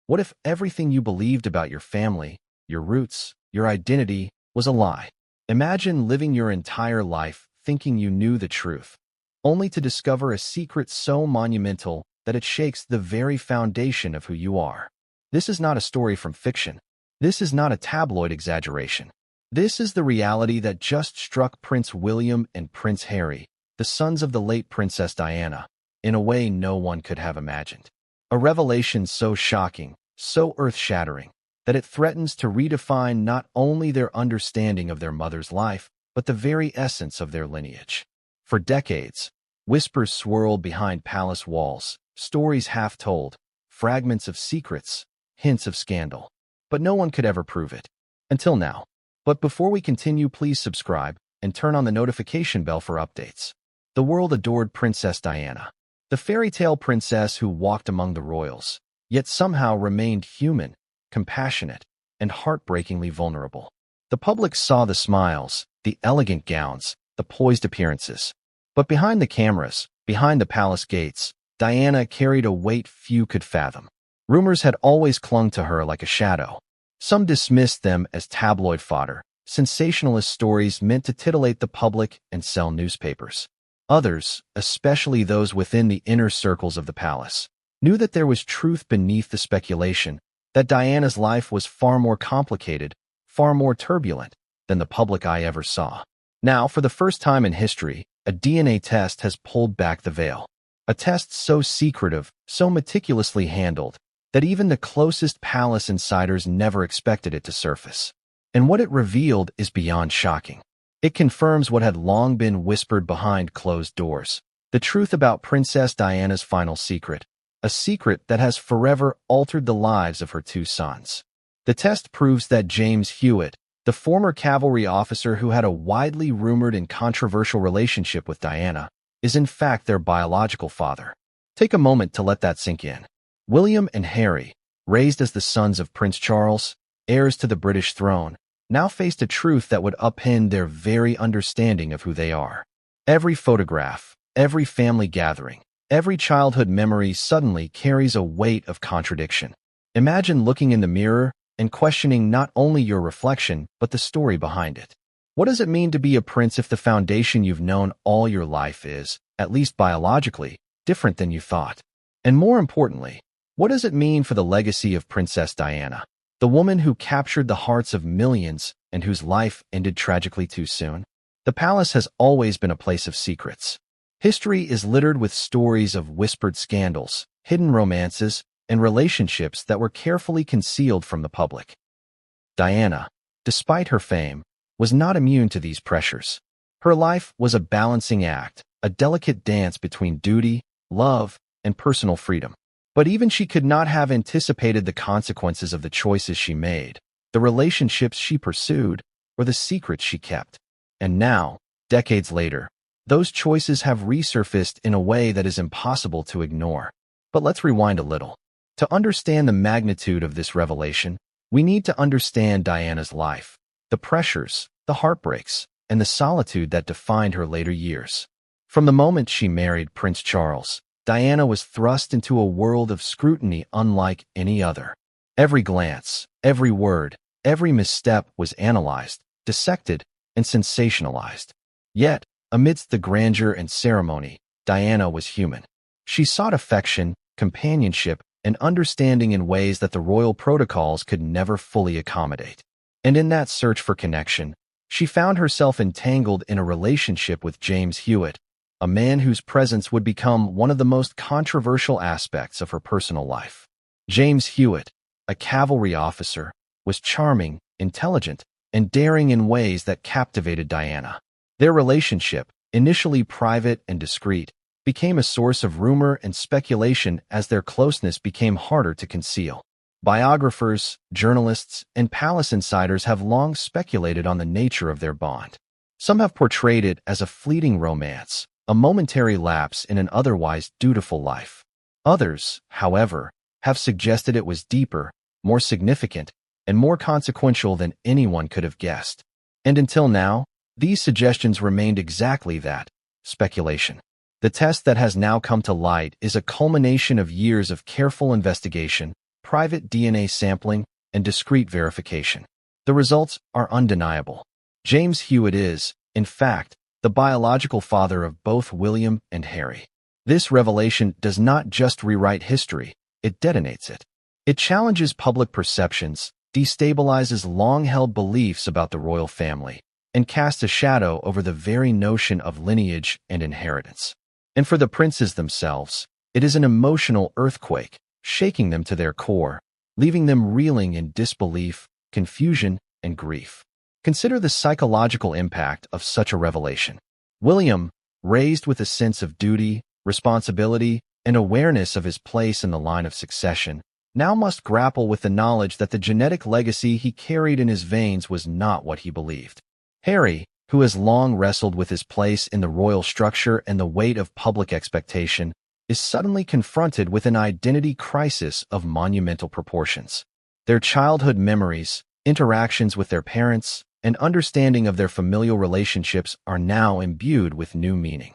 What if everything you believed about your family, your roots, your identity was a lie? Imagine living your entire life thinking you knew the truth, only to discover a secret so monumental that it shakes the very foundation of who you are. This is not a story from fiction. This is not a tabloid exaggeration. This is the reality that just struck Prince William and Prince Harry, the sons of the late Princess Diana, in a way no one could have imagined. A revelation so shocking, so earth-shattering, that it threatens to redefine not only their understanding of their mother's life, but the very essence of their lineage. For decades, whispers swirled behind palace walls, stories half told, fragments of secrets, hints of scandal. But no one could ever prove it. Until now. But before we continue, please subscribe and turn on the notification bell for updates. The world adored Princess Diana, the fairy tale princess who walked among the royals, yet somehow remained human, compassionate, and heartbreakingly vulnerable. The public saw the smiles, the elegant gowns, the poised appearances. But behind the cameras, behind the palace gates, Diana carried a weight few could fathom. Rumors had always clung to her like a shadow. Some dismissed them as tabloid fodder, sensationalist stories meant to titillate the public and sell newspapers. Others, especially those within the inner circles of the palace, knew that there was truth beneath the speculation, that Diana's life was far more complicated, far more turbulent than the public eye ever saw. Now, for the first time in history, a DNA test has pulled back the veil. A test so secretive, so meticulously handled, that even the closest palace insiders never expected it to surface. And what it revealed is beyond shocking. It confirms what had long been whispered behind closed doors, the truth about Princess Diana's final secret, a secret that has forever altered the lives of her two sons. The test proves that James Hewitt, the former cavalry officer who had a widely rumored and controversial relationship with Diana, is in fact their biological father. Take a moment to let that sink in. William and Harry, raised as the sons of Prince Charles, heirs to the British throne, now faced a truth that would upend their very understanding of who they are. Every photograph, every family gathering, every childhood memory suddenly carries a weight of contradiction. Imagine looking in the mirror and questioning not only your reflection, but the story behind it. What does it mean to be a prince if the foundation you've known all your life is, at least biologically, different than you thought? And more importantly, what does it mean for the legacy of Princess Diana, the woman who captured the hearts of millions and whose life ended tragically too soon? The palace has always been a place of secrets. History is littered with stories of whispered scandals, hidden romances, and relationships that were carefully concealed from the public. Diana, despite her fame, was not immune to these pressures. Her life was a balancing act, a delicate dance between duty, love, and personal freedom. But even she could not have anticipated the consequences of the choices she made, the relationships she pursued, or the secrets she kept. And now, decades later, those choices have resurfaced in a way that is impossible to ignore. But let's rewind a little. To understand the magnitude of this revelation, we need to understand Diana's life, the pressures, the heartbreaks, and the solitude that defined her later years. From the moment she married Prince Charles, Diana was thrust into a world of scrutiny unlike any other. Every glance, every word, every misstep was analyzed, dissected, and sensationalized. Yet, amidst the grandeur and ceremony, Diana was human. She sought affection, companionship, and understanding in ways that the royal protocols could never fully accommodate. And in that search for connection, she found herself entangled in a relationship with James Hewitt, a man whose presence would become one of the most controversial aspects of her personal life. James Hewitt, a cavalry officer, was charming, intelligent, and daring in ways that captivated Diana. Their relationship, initially private and discreet, became a source of rumor and speculation as their closeness became harder to conceal. Biographers, journalists, and palace insiders have long speculated on the nature of their bond. Some have portrayed it as a fleeting romance, a momentary lapse in an otherwise dutiful life. Others, however, have suggested it was deeper, more significant, and more consequential than anyone could have guessed. And until now, these suggestions remained exactly that, speculation. The test that has now come to light is a culmination of years of careful investigation, private DNA sampling, and discreet verification. The results are undeniable. James Hewitt is, in fact, the biological father of both William and Harry. This revelation does not just rewrite history, it detonates it. It challenges public perceptions, destabilizes long-held beliefs about the royal family, and casts a shadow over the very notion of lineage and inheritance. And for the princes themselves, it is an emotional earthquake, shaking them to their core, leaving them reeling in disbelief, confusion, and grief. Consider the psychological impact of such a revelation. William, raised with a sense of duty, responsibility, and awareness of his place in the line of succession, now must grapple with the knowledge that the genetic legacy he carried in his veins was not what he believed. Harry, who has long wrestled with his place in the royal structure and the weight of public expectation, is suddenly confronted with an identity crisis of monumental proportions. Their childhood memories, interactions with their parents, and understanding of their familial relationships are now imbued with new meaning.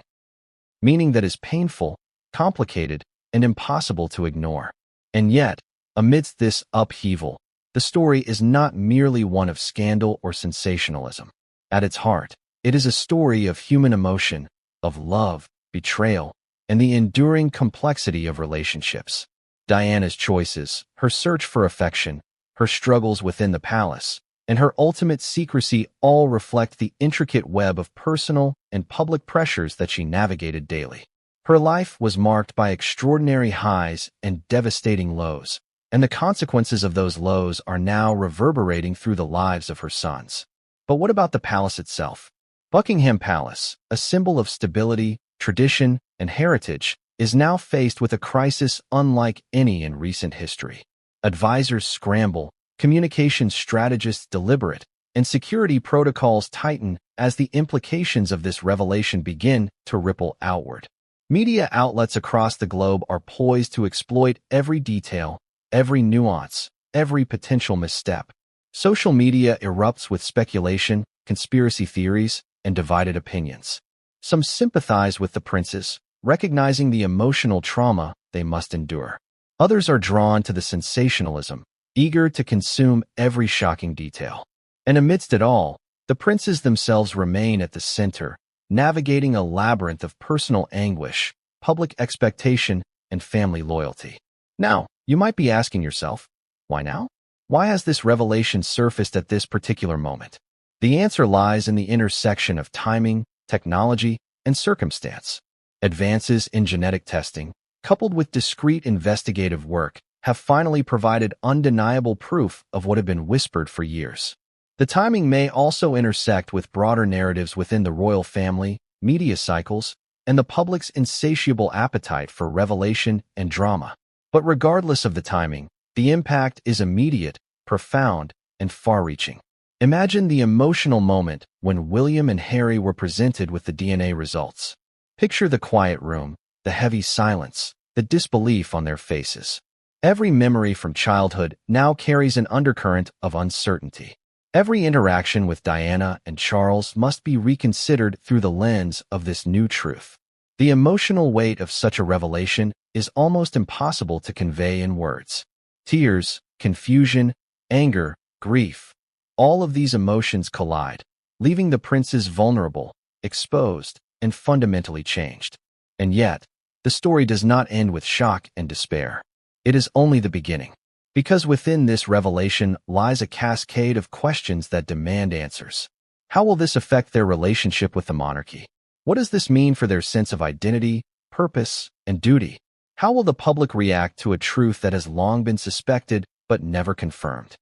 Meaning that is painful, complicated, and impossible to ignore. And yet, amidst this upheaval, the story is not merely one of scandal or sensationalism. At its heart, it is a story of human emotion, of love, betrayal, and the enduring complexity of relationships. Diana's choices, her search for affection, her struggles within the palace, and her ultimate secrecy all reflect the intricate web of personal and public pressures that she navigated daily. Her life was marked by extraordinary highs and devastating lows, and the consequences of those lows are now reverberating through the lives of her sons. But what about the palace itself? Buckingham Palace, a symbol of stability, tradition, and heritage, is now faced with a crisis unlike any in recent history. Advisors scramble, communication strategists deliberate, and security protocols tighten as the implications of this revelation begin to ripple outward. Media outlets across the globe are poised to exploit every detail, every nuance, every potential misstep. Social media erupts with speculation, conspiracy theories, and divided opinions. Some sympathize with the princes, recognizing the emotional trauma they must endure. Others are drawn to the sensationalism, eager to consume every shocking detail. And amidst it all, the princes themselves remain at the center, navigating a labyrinth of personal anguish, public expectation, and family loyalty. Now, you might be asking yourself, why now? Why has this revelation surfaced at this particular moment? The answer lies in the intersection of timing, technology, and circumstance. Advances in genetic testing, coupled with discreet investigative work, have finally provided undeniable proof of what had been whispered for years. The timing may also intersect with broader narratives within the royal family, media cycles, and the public's insatiable appetite for revelation and drama. But regardless of the timing, the impact is immediate, profound, and far-reaching. Imagine the emotional moment when William and Harry were presented with the DNA results. Picture the quiet room, the heavy silence, the disbelief on their faces. Every memory from childhood now carries an undercurrent of uncertainty. Every interaction with Diana and Charles must be reconsidered through the lens of this new truth. The emotional weight of such a revelation is almost impossible to convey in words. Tears, confusion, anger, grief, all of these emotions collide, leaving the princes vulnerable, exposed, and fundamentally changed. And yet, the story does not end with shock and despair. It is only the beginning, because within this revelation lies a cascade of questions that demand answers. How will this affect their relationship with the monarchy? What does this mean for their sense of identity, purpose, and duty? How will the public react to a truth that has long been suspected but never confirmed?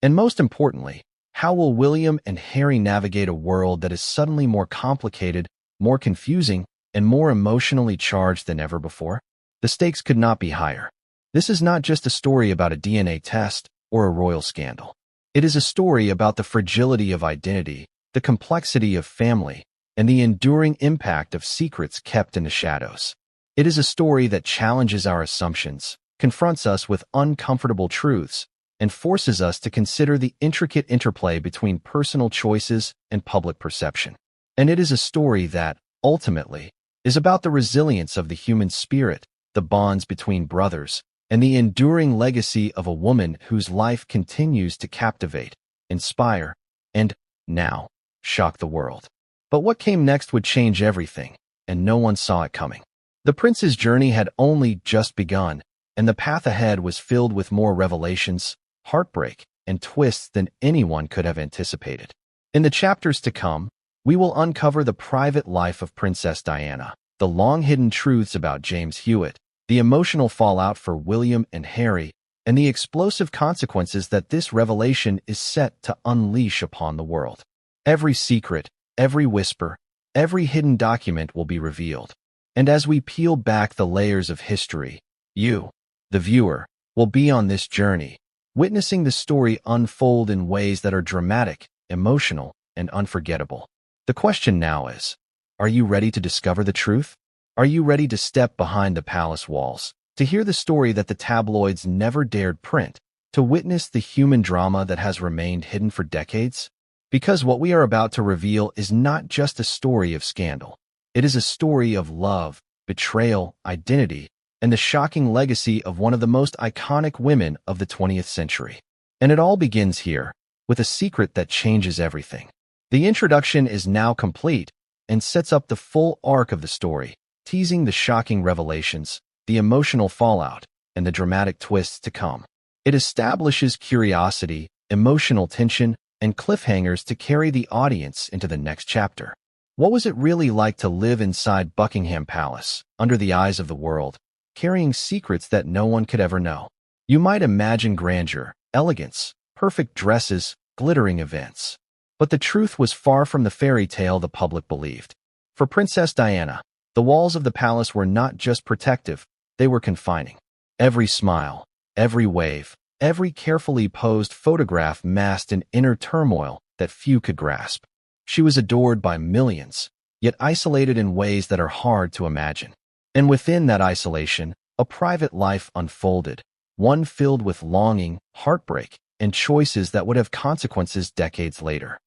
And most importantly, how will William and Harry navigate a world that is suddenly more complicated, more confusing, and more emotionally charged than ever before? The stakes could not be higher. This is not just a story about a DNA test or a royal scandal. It is a story about the fragility of identity, the complexity of family, and the enduring impact of secrets kept in the shadows. It is a story that challenges our assumptions, confronts us with uncomfortable truths, and forces us to consider the intricate interplay between personal choices and public perception. And it is a story that, ultimately, is about the resilience of the human spirit, the bonds between brothers, and the enduring legacy of a woman whose life continues to captivate, inspire, and, now, shock the world. But what came next would change everything, and no one saw it coming. The prince's journey had only just begun, and the path ahead was filled with more revelations, heartbreak, and twists than anyone could have anticipated. In the chapters to come, we will uncover the private life of Princess Diana, the long-hidden truths about James Hewitt, the emotional fallout for William and Harry, and the explosive consequences that this revelation is set to unleash upon the world. Every secret, every whisper, every hidden document will be revealed. And as we peel back the layers of history, you, the viewer, will be on this journey, witnessing the story unfold in ways that are dramatic, emotional, and unforgettable. The question now is, are you ready to discover the truth? Are you ready to step behind the palace walls, to hear the story that the tabloids never dared print, to witness the human drama that has remained hidden for decades? Because what we are about to reveal is not just a story of scandal. It is a story of love, betrayal, identity, and the shocking legacy of one of the most iconic women of the 20th century. And it all begins here, with a secret that changes everything. The introduction is now complete and sets up the full arc of the story, teasing the shocking revelations, the emotional fallout, and the dramatic twists to come. It establishes curiosity, emotional tension, and cliffhangers to carry the audience into the next chapter. What was it really like to live inside Buckingham Palace, under the eyes of the world, carrying secrets that no one could ever know? You might imagine grandeur, elegance, perfect dresses, glittering events. But the truth was far from the fairy tale the public believed. For Princess Diana, the walls of the palace were not just protective, they were confining. Every smile, every wave, every carefully posed photograph masked an inner turmoil that few could grasp. She was adored by millions, yet isolated in ways that are hard to imagine. And within that isolation, a private life unfolded, one filled with longing, heartbreak, and choices that would have consequences decades later.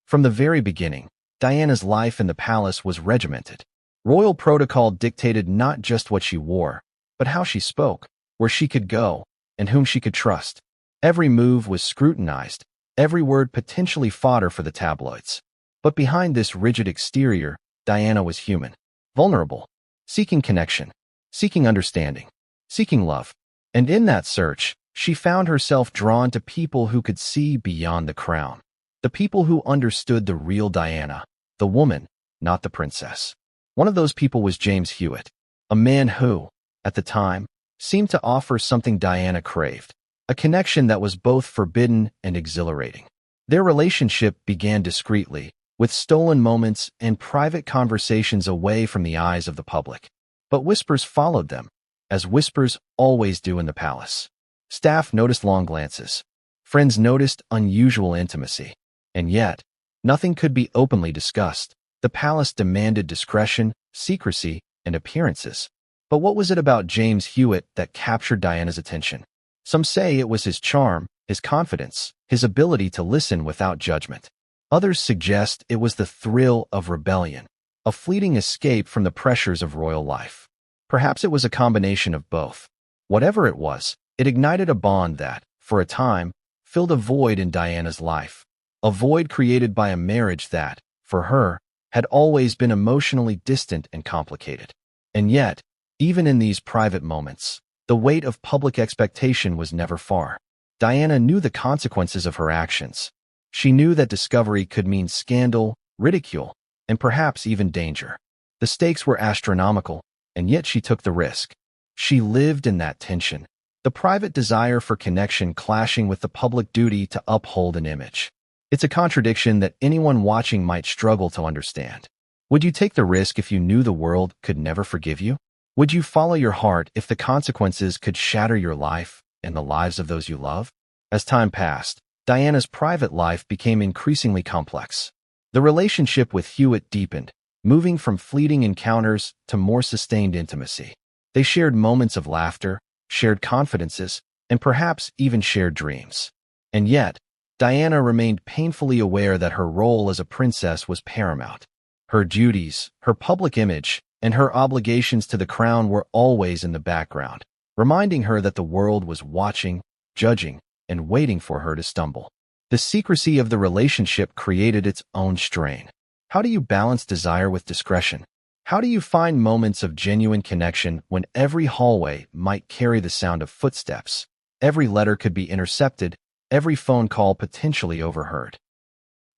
From the very beginning, Diana's life in the palace was regimented. Royal protocol dictated not just what she wore, but how she spoke, where she could go, and whom she could trust. Every move was scrutinized, every word potentially fodder for the tabloids. But behind this rigid exterior, Diana was human, vulnerable, seeking connection, seeking understanding, seeking love. And in that search, she found herself drawn to people who could see beyond the crown. The people who understood the real Diana, the woman, not the princess. One of those people was James Hewitt, a man who, at the time, seemed to offer something Diana craved, a connection that was both forbidden and exhilarating. Their relationship began discreetly, with stolen moments and private conversations away from the eyes of the public. But whispers followed them, as whispers always do in the palace. Staff noticed long glances. Friends noticed unusual intimacy. And yet, nothing could be openly discussed. The palace demanded discretion, secrecy, and appearances. But what was it about James Hewitt that captured Diana's attention? Some say it was his charm, his confidence, his ability to listen without judgment. Others suggest it was the thrill of rebellion, a fleeting escape from the pressures of royal life. Perhaps it was a combination of both. Whatever it was, it ignited a bond that, for a time, filled a void in Diana's life. A void created by a marriage that, for her, had always been emotionally distant and complicated. And yet, even in these private moments, the weight of public expectation was never far. Diana knew the consequences of her actions. She knew that discovery could mean scandal, ridicule, and perhaps even danger. The stakes were astronomical, and yet she took the risk. She lived in that tension, the private desire for connection clashing with the public duty to uphold an image. It's a contradiction that anyone watching might struggle to understand. Would you take the risk if you knew the world could never forgive you? Would you follow your heart if the consequences could shatter your life and the lives of those you love? As time passed, Diana's private life became increasingly complex. The relationship with Hewitt deepened, moving from fleeting encounters to more sustained intimacy. They shared moments of laughter, shared confidences, and perhaps even shared dreams. And yet, Diana remained painfully aware that her role as a princess was paramount. Her duties, her public image, and her obligations to the crown were always in the background. reminding her that the world was watching, judging, and waiting for her to stumble. The secrecy of the relationship created its own strain. How do you balance desire with discretion? How do you find moments of genuine connection when every hallway might carry the sound of footsteps, every letter could be intercepted, every phone call potentially overheard?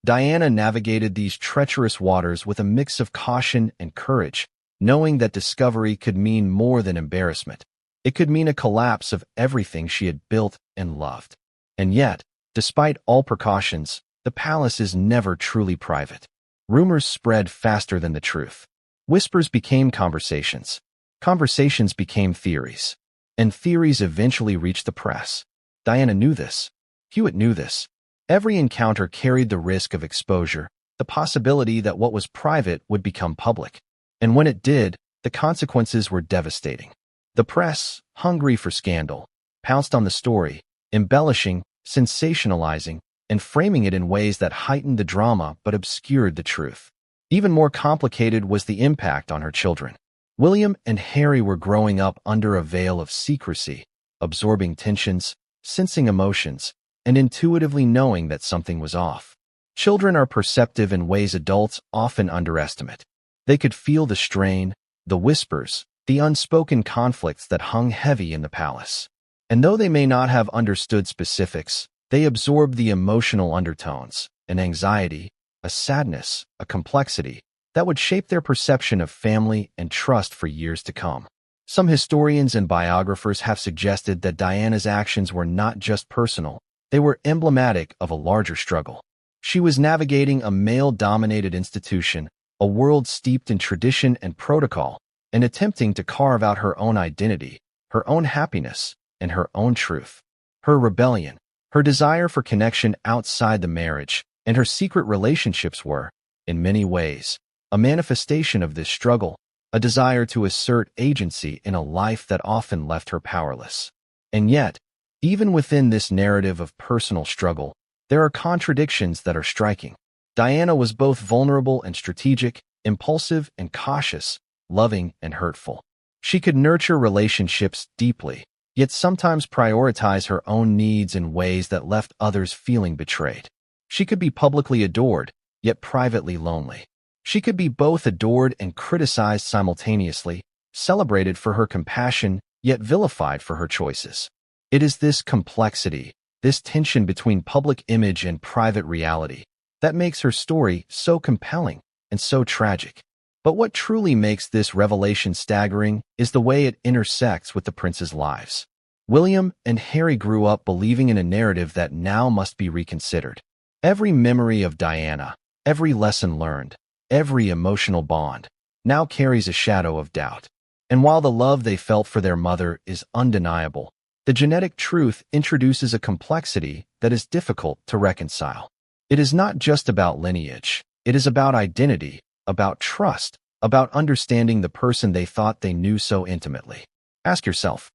Diana navigated these treacherous waters with a mix of caution and courage, knowing that discovery could mean more than embarrassment. It could mean a collapse of everything she had built and loved. And yet, despite all precautions, the palace is never truly private. Rumors spread faster than the truth. Whispers became conversations. Conversations became theories. And theories eventually reached the press. Diana knew this. Hewitt knew this. Every encounter carried the risk of exposure, the possibility that what was private would become public. And when it did, the consequences were devastating. The press, hungry for scandal, pounced on the story, embellishing, sensationalizing, and framing it in ways that heightened the drama but obscured the truth. Even more complicated was the impact on her children. William and Harry were growing up under a veil of secrecy, absorbing tensions, sensing emotions, and intuitively knowing that something was off. Children are perceptive in ways adults often underestimate. They could feel the strain, the whispers, the unspoken conflicts that hung heavy in the palace. And though they may not have understood specifics, they absorbed the emotional undertones, an anxiety, a sadness, a complexity that would shape their perception of family and trust for years to come. Some historians and biographers have suggested that Diana's actions were not just personal, they were emblematic of a larger struggle. She was navigating a male-dominated institution, a world steeped in tradition and protocol, and attempting to carve out her own identity, her own happiness, and her own truth. Her rebellion, her desire for connection outside the marriage, and her secret relationships were, in many ways, a manifestation of this struggle, a desire to assert agency in a life that often left her powerless. And yet, even within this narrative of personal struggle, there are contradictions that are striking. Diana was both vulnerable and strategic, impulsive and cautious, loving and hurtful. She could nurture relationships deeply, yet sometimes prioritize her own needs in ways that left others feeling betrayed. She could be publicly adored, yet privately lonely. She could be both adored and criticized simultaneously, celebrated for her compassion, yet vilified for her choices. It is this complexity, this tension between public image and private reality, that makes her story so compelling and so tragic. But what truly makes this revelation staggering is the way it intersects with the princes' lives. William and Harry grew up believing in a narrative that now must be reconsidered. Every memory of Diana, every lesson learned, every emotional bond, now carries a shadow of doubt. And while the love they felt for their mother is undeniable, the genetic truth introduces a complexity that is difficult to reconcile. It is not just about lineage. It is about identity, about trust, about understanding the person they thought they knew so intimately. Ask yourself,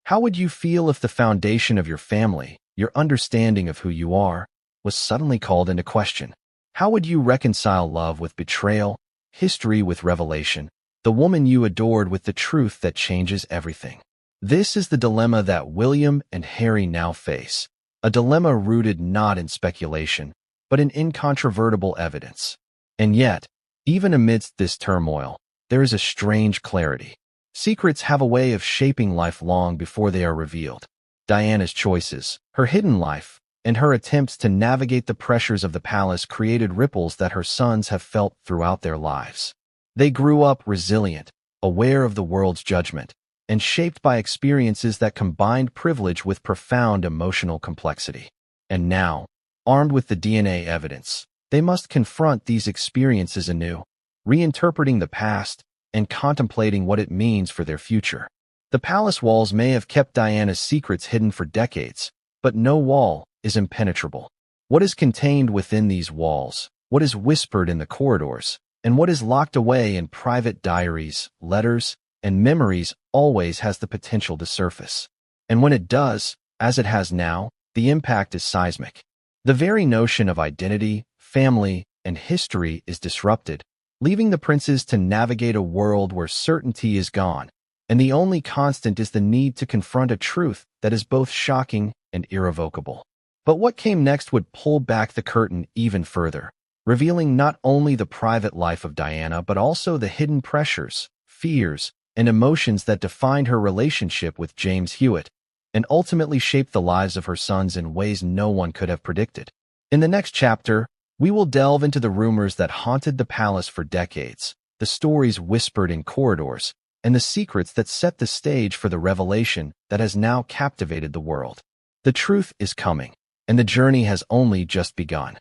how would you feel if the foundation of your family, your understanding of who you are, was suddenly called into question? How would you reconcile love with betrayal, history with revelation, the woman you adored with the truth that changes everything? This is the dilemma that William and Harry now face, a dilemma rooted not in speculation, but in incontrovertible evidence. And yet, even amidst this turmoil, there is a strange clarity. Secrets have a way of shaping life long before they are revealed. Diana's choices, her hidden life, and her attempts to navigate the pressures of the palace created ripples that her sons have felt throughout their lives. They grew up resilient, aware of the world's judgment, and shaped by experiences that combined privilege with profound emotional complexity. And now, armed with the DNA evidence, they must confront these experiences anew, reinterpreting the past and contemplating what it means for their future. The palace walls may have kept Diana's secrets hidden for decades, but no wall is impenetrable. What is contained within these walls, what is whispered in the corridors, and what is locked away in private diaries, letters, and memories always has the potential to surface. And when it does, as it has now, the impact is seismic. The very notion of identity, family, and history is disrupted, leaving the princes to navigate a world where certainty is gone and the only constant is the need to confront a truth that is both shocking and irrevocable. But what came next would pull back the curtain even further, revealing not only the private life of Diana but also the hidden pressures, fears, and emotions that defined her relationship with James Hewitt, and ultimately shaped the lives of her sons in ways no one could have predicted. In the next chapter, we will delve into the rumors that haunted the palace for decades, the stories whispered in corridors, and the secrets that set the stage for the revelation that has now captivated the world. The truth is coming, and the journey has only just begun.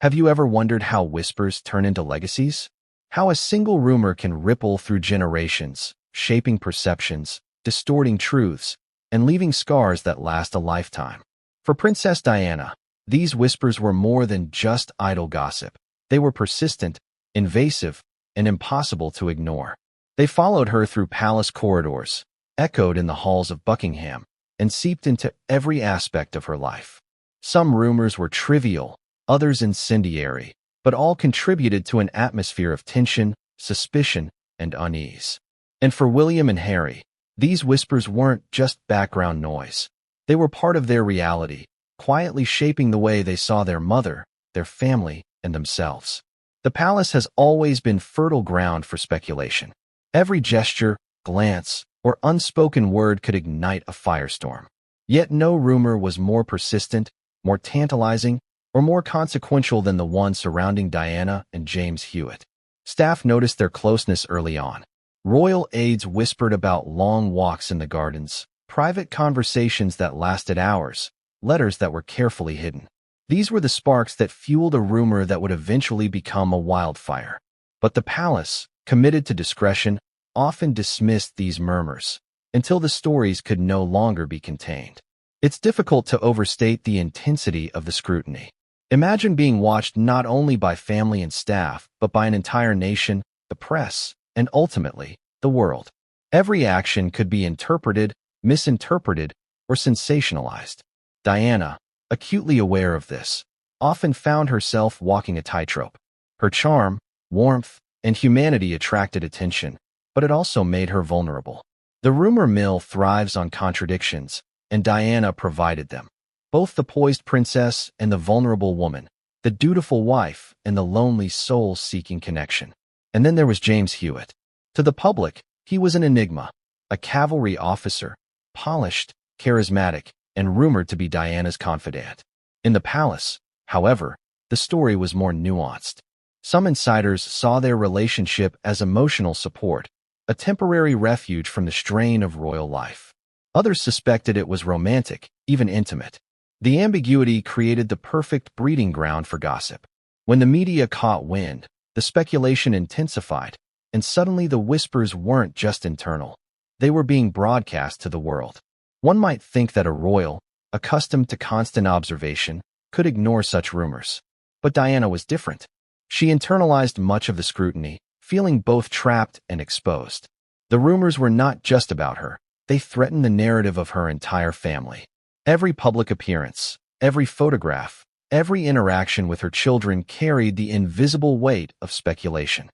Have you ever wondered how whispers turn into legacies? How a single rumor can ripple through generations, shaping perceptions, distorting truths, and leaving scars that last a lifetime? For Princess Diana, these whispers were more than just idle gossip. They were persistent, invasive, and impossible to ignore. They followed her through palace corridors, echoed in the halls of Buckingham, and seeped into every aspect of her life. Some rumors were trivial, others incendiary, but all contributed to an atmosphere of tension, suspicion, and unease. And for William and Harry, these whispers weren't just background noise. They were part of their reality, quietly shaping the way they saw their mother, their family, and themselves. The palace has always been fertile ground for speculation. Every gesture, glance, or unspoken word could ignite a firestorm. Yet no rumor was more persistent, more tantalizing, or more consequential than the one surrounding Diana and James Hewitt. Staff noticed their closeness early on. Royal aides whispered about long walks in the gardens, private conversations that lasted hours, letters that were carefully hidden. These were the sparks that fueled a rumor that would eventually become a wildfire. But the palace, committed to discretion, often dismissed these murmurs until the stories could no longer be contained. It's difficult to overstate the intensity of the scrutiny. Imagine being watched not only by family and staff, but by an entire nation, the press, and ultimately, the world. Every action could be interpreted, misinterpreted, or sensationalized. Diana, acutely aware of this, often found herself walking a tightrope. Her charm, warmth, and humanity attracted attention, but it also made her vulnerable. The rumor mill thrives on contradictions, and Diana provided them. Both the poised princess and the vulnerable woman, the dutiful wife and the lonely soul seeking connection. And then there was James Hewitt. To the public, he was an enigma, a cavalry officer, polished, charismatic, and rumored to be Diana's confidant. In the palace, however, the story was more nuanced. Some insiders saw their relationship as emotional support, a temporary refuge from the strain of royal life. Others suspected it was romantic, even intimate. The ambiguity created the perfect breeding ground for gossip. When the media caught wind, the speculation intensified, and suddenly the whispers weren't just internal. They were being broadcast to the world. One might think that a royal, accustomed to constant observation, could ignore such rumors. But Diana was different. She internalized much of the scrutiny, feeling both trapped and exposed. The rumors were not just about her. They threatened the narrative of her entire family. Every public appearance, every photograph, every interaction with her children carried the invisible weight of speculation.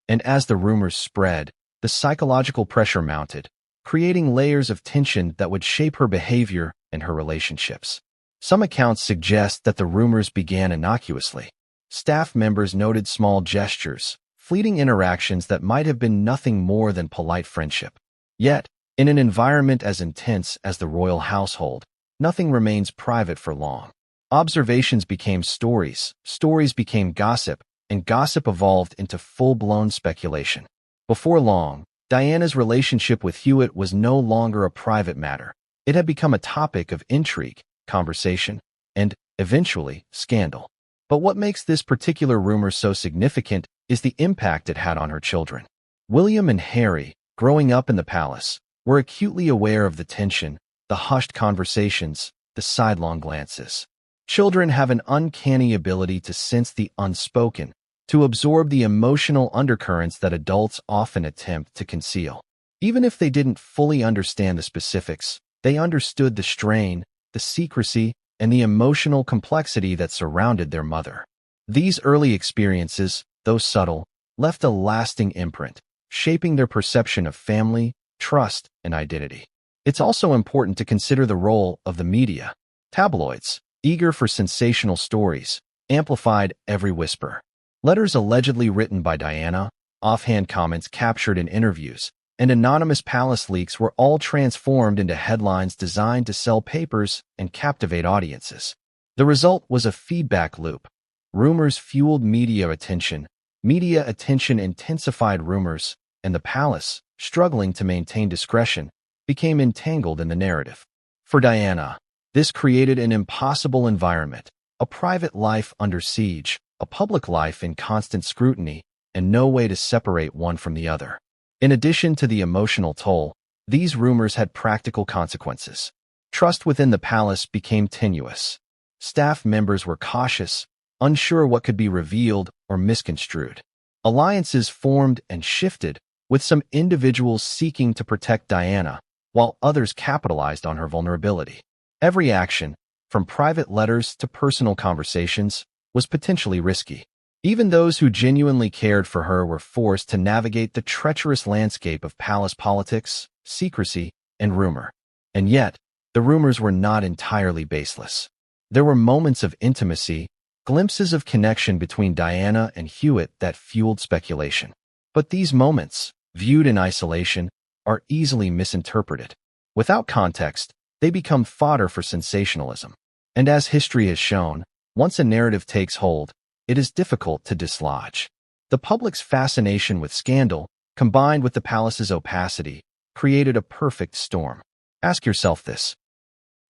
And as the rumors spread, the psychological pressure mounted, creating layers of tension that would shape her behavior and her relationships. Some accounts suggest that the rumors began innocuously. Staff members noted small gestures, fleeting interactions that might have been nothing more than polite friendship. Yet, in an environment as intense as the royal household, nothing remains private for long. Observations became stories, stories became gossip, and gossip evolved into full-blown speculation. Before long, Diana's relationship with Hewitt was no longer a private matter. It had become a topic of intrigue, conversation, and, eventually, scandal. But what makes this particular rumor so significant is the impact it had on her children. William and Harry, growing up in the palace, were acutely aware of the tension, the hushed conversations, the sidelong glances. Children have an uncanny ability to sense the unspoken, to absorb the emotional undercurrents that adults often attempt to conceal. Even if they didn't fully understand the specifics, they understood the strain, the secrecy, and the emotional complexity that surrounded their mother. These early experiences, though subtle, left a lasting imprint, shaping their perception of family, trust, and identity. It's also important to consider the role of the media. Tabloids, eager for sensational stories, amplified every whisper. Letters allegedly written by Diana, offhand comments captured in interviews, and anonymous palace leaks were all transformed into headlines designed to sell papers and captivate audiences. The result was a feedback loop. Rumors fueled media attention intensified rumors, and the palace, struggling to maintain discretion, became entangled in the narrative. For Diana, this created an impossible environment, a private life under siege, a public life in constant scrutiny, and no way to separate one from the other. In addition to the emotional toll, these rumors had practical consequences. Trust within the palace became tenuous. Staff members were cautious, unsure what could be revealed or misconstrued. Alliances formed and shifted, with some individuals seeking to protect Diana, while others capitalized on her vulnerability. Every action, from private letters to personal conversations, was potentially risky. Even those who genuinely cared for her were forced to navigate the treacherous landscape of palace politics, secrecy, and rumor. And yet, the rumors were not entirely baseless. There were moments of intimacy, glimpses of connection between Diana and Hewitt that fueled speculation. But these moments, viewed in isolation, are easily misinterpreted. Without context, they become fodder for sensationalism. And as history has shown, once a narrative takes hold, it is difficult to dislodge. The public's fascination with scandal, combined with the palace's opacity, created a perfect storm. Ask yourself this.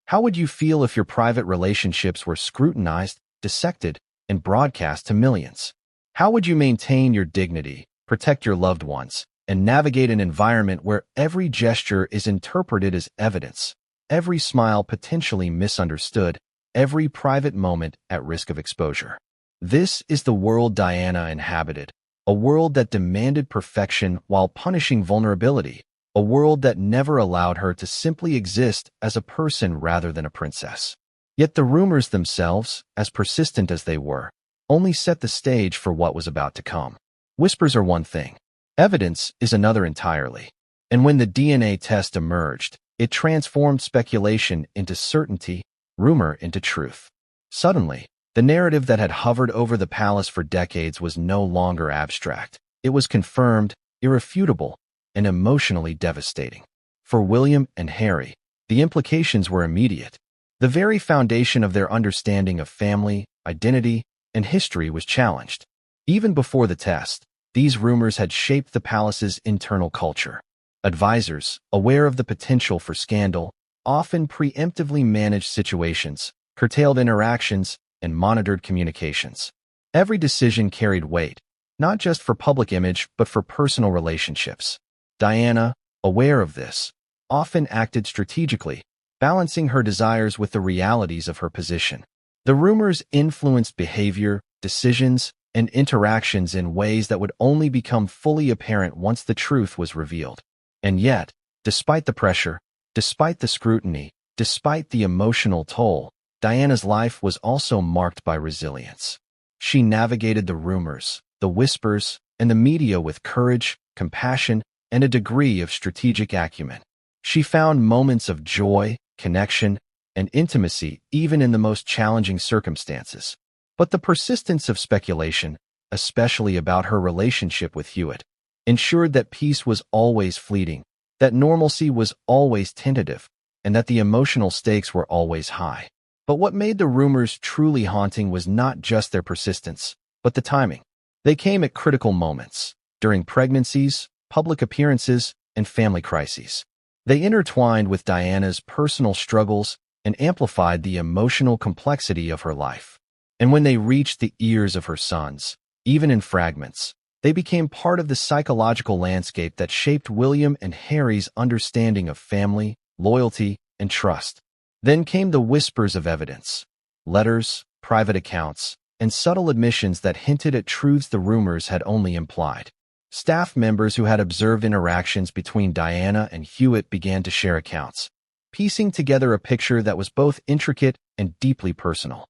How would you feel if your private relationships were scrutinized, dissected, and broadcast to millions? How would you maintain your dignity, protect your loved ones, and navigate an environment where every gesture is interpreted as evidence, every smile potentially misunderstood, every private moment at risk of exposure? This is the world Diana inhabited, a world that demanded perfection while punishing vulnerability, a world that never allowed her to simply exist as a person rather than a princess. Yet the rumors themselves, as persistent as they were, only set the stage for what was about to come. Whispers are one thing. Evidence is another entirely. And when the DNA test emerged, it transformed speculation into certainty, rumor into truth. Suddenly, the narrative that had hovered over the palace for decades was no longer abstract. It was confirmed, irrefutable, and emotionally devastating. For William and Harry, the implications were immediate. The very foundation of their understanding of family, identity, and history was challenged. Even before the test, these rumors had shaped the palace's internal culture. Advisors, aware of the potential for scandal, often preemptively managed situations, curtailed interactions, and monitored communications. Every decision carried weight, not just for public image but for personal relationships. Diana, aware of this, often acted strategically, balancing her desires with the realities of her position. The rumors influenced behavior, decisions, and interactions in ways that would only become fully apparent once the truth was revealed. And yet, despite the pressure, despite the scrutiny, despite the emotional toll, Diana's life was also marked by resilience. She navigated the rumors, the whispers, and the media with courage, compassion, and a degree of strategic acumen. She found moments of joy, connection, and intimacy even in the most challenging circumstances. But the persistence of speculation, especially about her relationship with Hewitt, ensured that peace was always fleeting, that normalcy was always tentative, and that the emotional stakes were always high. But what made the rumors truly haunting was not just their persistence, but the timing. They came at critical moments, during pregnancies, public appearances, and family crises. They intertwined with Diana's personal struggles and amplified the emotional complexity of her life. And when they reached the ears of her sons, even in fragments, they became part of the psychological landscape that shaped William and Harry's understanding of family, loyalty, and trust. Then came the whispers of evidence, letters, private accounts, and subtle admissions that hinted at truths the rumors had only implied. Staff members who had observed interactions between Diana and Hewitt began to share accounts, piecing together a picture that was both intricate and deeply personal.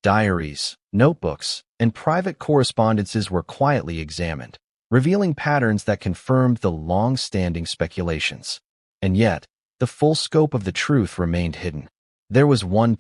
Diaries, notebooks, and private correspondences were quietly examined, revealing patterns that confirmed the long-standing speculations. And yet, the full scope of the truth remained hidden. There was one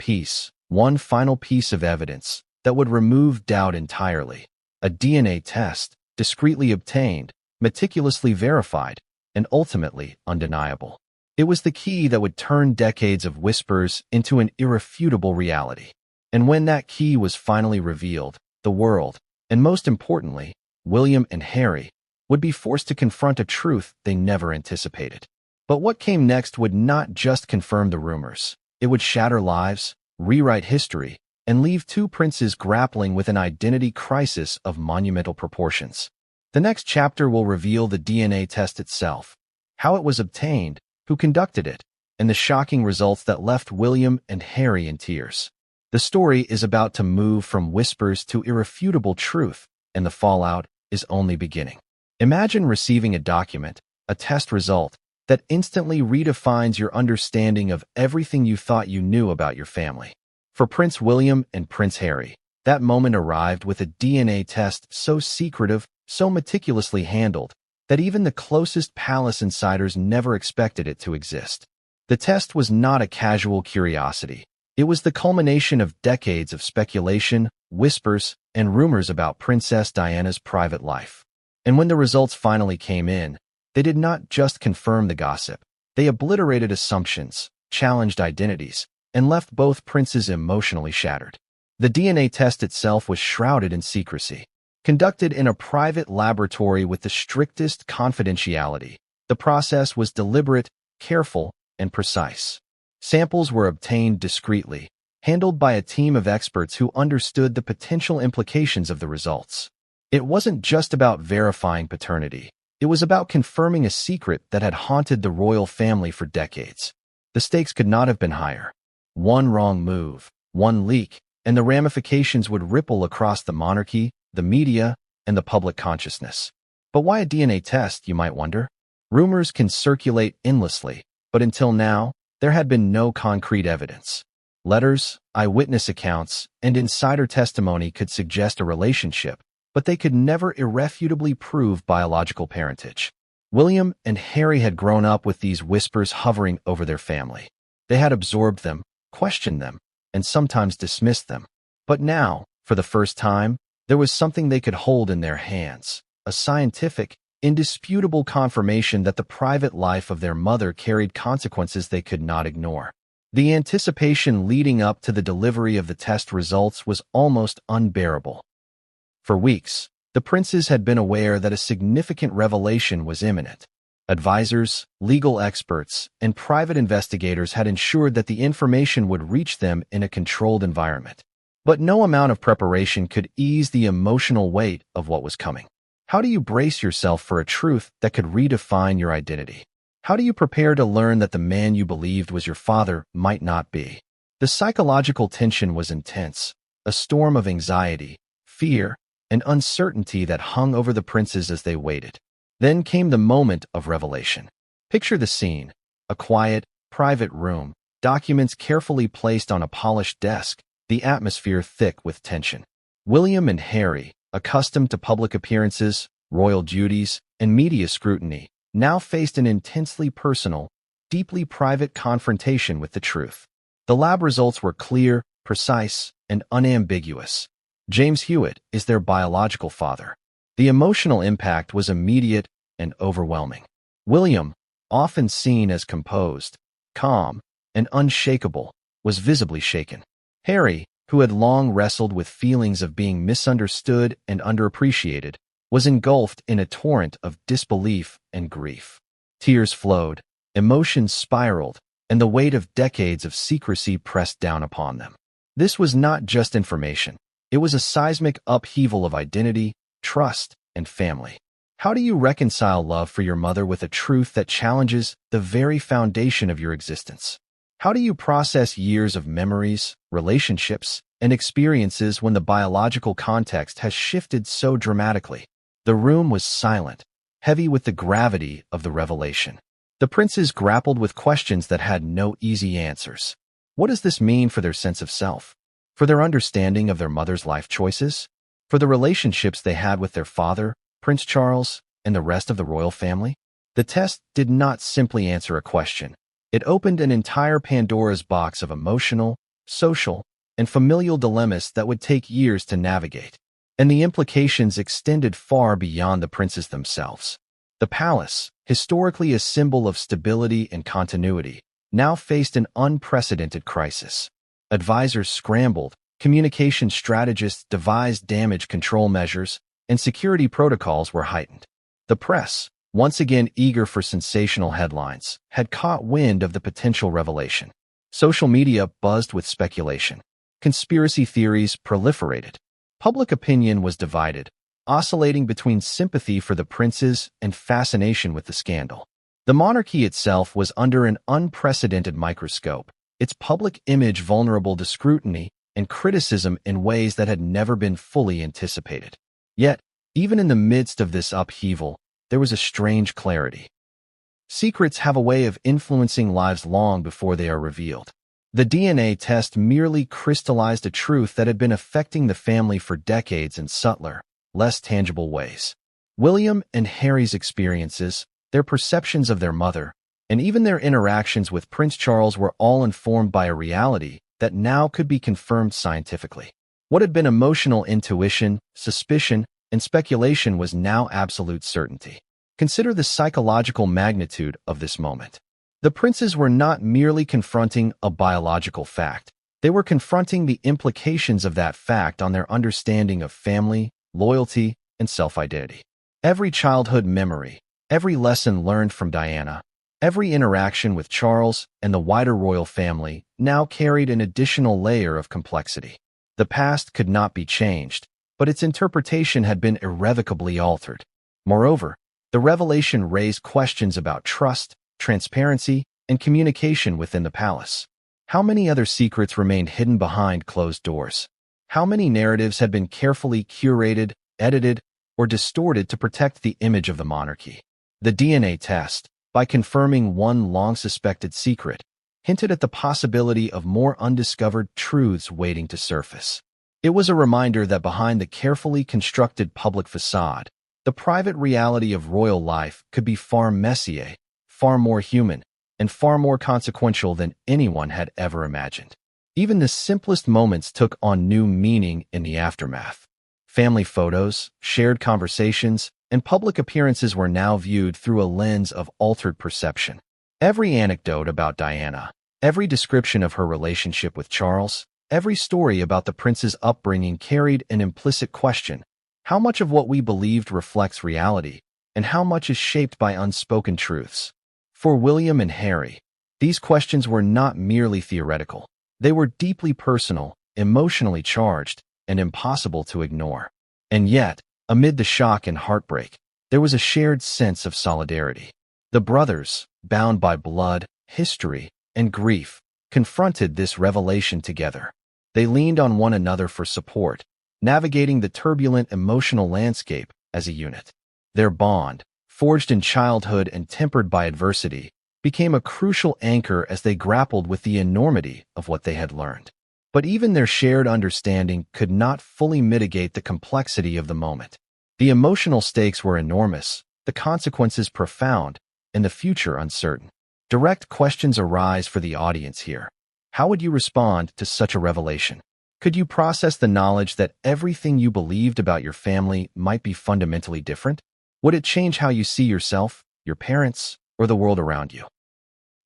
final piece of evidence that would remove doubt entirely. A DNA test, discreetly obtained, meticulously verified, and ultimately undeniable. It was the key that would turn decades of whispers into an irrefutable reality. And when that key was finally revealed, the world, and most importantly, William and Harry, would be forced to confront a truth they never anticipated. But what came next would not just confirm the rumors. It would shatter lives, rewrite history, and leave two princes grappling with an identity crisis of monumental proportions. The next chapter will reveal the DNA test itself, how it was obtained, who conducted it, and the shocking results that left William and Harry in tears. The story is about to move from whispers to irrefutable truth, and the fallout is only beginning. Imagine receiving a document, a test result, that instantly redefines your understanding of everything you thought you knew about your family. For Prince William and Prince Harry, that moment arrived with a DNA test so secretive, so meticulously handled, that even the closest palace insiders never expected it to exist. The test was not a casual curiosity. It was the culmination of decades of speculation, whispers, and rumors about Princess Diana's private life. And when the results finally came in, they did not just confirm the gossip. They obliterated assumptions, challenged identities, and left both princes emotionally shattered. The DNA test itself was shrouded in secrecy. Conducted in a private laboratory with the strictest confidentiality, the process was deliberate, careful, and precise. Samples were obtained discreetly, handled by a team of experts who understood the potential implications of the results. It wasn't just about verifying paternity. It was about confirming a secret that had haunted the royal family for decades. The stakes could not have been higher. One wrong move, one leak, and the ramifications would ripple across the monarchy, the media, and the public consciousness. But why a DNA test, you might wonder? Rumors can circulate endlessly, but until now, there had been no concrete evidence. Letters, eyewitness accounts, and insider testimony could suggest a relationship, but they could never irrefutably prove biological parentage. William and Harry had grown up with these whispers hovering over their family. They had absorbed them, questioned them, and sometimes dismissed them. But now, for the first time, there was something they could hold in their hands, a scientific, indisputable confirmation that the private life of their mother carried consequences they could not ignore. The anticipation leading up to the delivery of the test results was almost unbearable. For weeks, the princes had been aware that a significant revelation was imminent. Advisors, legal experts, and private investigators had ensured that the information would reach them in a controlled environment. But no amount of preparation could ease the emotional weight of what was coming. How do you brace yourself for a truth that could redefine your identity? How do you prepare to learn that the man you believed was your father might not be? The psychological tension was intense, a storm of anxiety, fear, and uncertainty that hung over the princes as they waited. Then came the moment of revelation. Picture the scene: a quiet, private room, documents carefully placed on a polished desk, the atmosphere thick with tension. William and Harry, accustomed to public appearances, royal duties, and media scrutiny, now faced an intensely personal, deeply private confrontation with the truth. The lab results were clear, precise, and unambiguous. James Hewitt is their biological father. The emotional impact was immediate and overwhelming. William, often seen as composed, calm, and unshakable, was visibly shaken. Harry, who had long wrestled with feelings of being misunderstood and underappreciated, was engulfed in a torrent of disbelief and grief. Tears flowed, emotions spiraled, and the weight of decades of secrecy pressed down upon them. This was not just information. It was a seismic upheaval of identity, trust, and family. How do you reconcile love for your mother with a truth that challenges the very foundation of your existence? How do you process years of memories, relationships, and experiences when the biological context has shifted so dramatically? The room was silent, heavy with the gravity of the revelation. The princes grappled with questions that had no easy answers. What does this mean for their sense of self? For their understanding of their mother's life choices? For the relationships they had with their father, Prince Charles, and the rest of the royal family? The test did not simply answer a question. It opened an entire Pandora's box of emotional, social, and familial dilemmas that would take years to navigate. And the implications extended far beyond the princes themselves. The palace, historically a symbol of stability and continuity, now faced an unprecedented crisis. Advisors scrambled, communication strategists devised damage control measures, and security protocols were heightened. The press, once again eager for sensational headlines, had caught wind of the potential revelation. Social media buzzed with speculation. Conspiracy theories proliferated. Public opinion was divided, oscillating between sympathy for the princes and fascination with the scandal. The monarchy itself was under an unprecedented microscope, its public image vulnerable to scrutiny and criticism in ways that had never been fully anticipated. Yet, even in the midst of this upheaval, there was a strange clarity. Secrets have a way of influencing lives long before they are revealed. The DNA test merely crystallized a truth that had been affecting the family for decades in subtler, less tangible ways. William and Harry's experiences, their perceptions of their mother, and even their interactions with Prince Charles were all informed by a reality that now could be confirmed scientifically. What had been emotional intuition, suspicion, and speculation was now absolute certainty. Consider the psychological magnitude of this moment. The princes were not merely confronting a biological fact. They were confronting the implications of that fact on their understanding of family, loyalty, and self-identity. Every childhood memory, every lesson learned from Diana, every interaction with Charles and the wider royal family now carried an additional layer of complexity. The past could not be changed, but its interpretation had been irrevocably altered. Moreover, the revelation raised questions about trust, transparency, and communication within the palace. How many other secrets remained hidden behind closed doors? How many narratives had been carefully curated, edited, or distorted to protect the image of the monarchy? The DNA test, by confirming one long-suspected secret, hinted at the possibility of more undiscovered truths waiting to surface. It was a reminder that behind the carefully constructed public facade, the private reality of royal life could be far messier, far more human, and far more consequential than anyone had ever imagined. Even the simplest moments took on new meaning in the aftermath. Family photos, shared conversations, and public appearances were now viewed through a lens of altered perception. Every anecdote about Diana, every description of her relationship with Charles, every story about the prince's upbringing carried an implicit question: how much of what we believed reflects reality, and how much is shaped by unspoken truths? For William and Harry, these questions were not merely theoretical. They were deeply personal, emotionally charged, and impossible to ignore. And yet, amid the shock and heartbreak, there was a shared sense of solidarity. The brothers, bound by blood, history, and grief, confronted this revelation together. They leaned on one another for support, navigating the turbulent emotional landscape as a unit. Their bond, forged in childhood and tempered by adversity, became a crucial anchor as they grappled with the enormity of what they had learned. But even their shared understanding could not fully mitigate the complexity of the moment. The emotional stakes were enormous, the consequences profound, and the future uncertain. Direct questions arise for the audience here. How would you respond to such a revelation? Could you process the knowledge that everything you believed about your family might be fundamentally different? Would it change how you see yourself, your parents, or the world around you?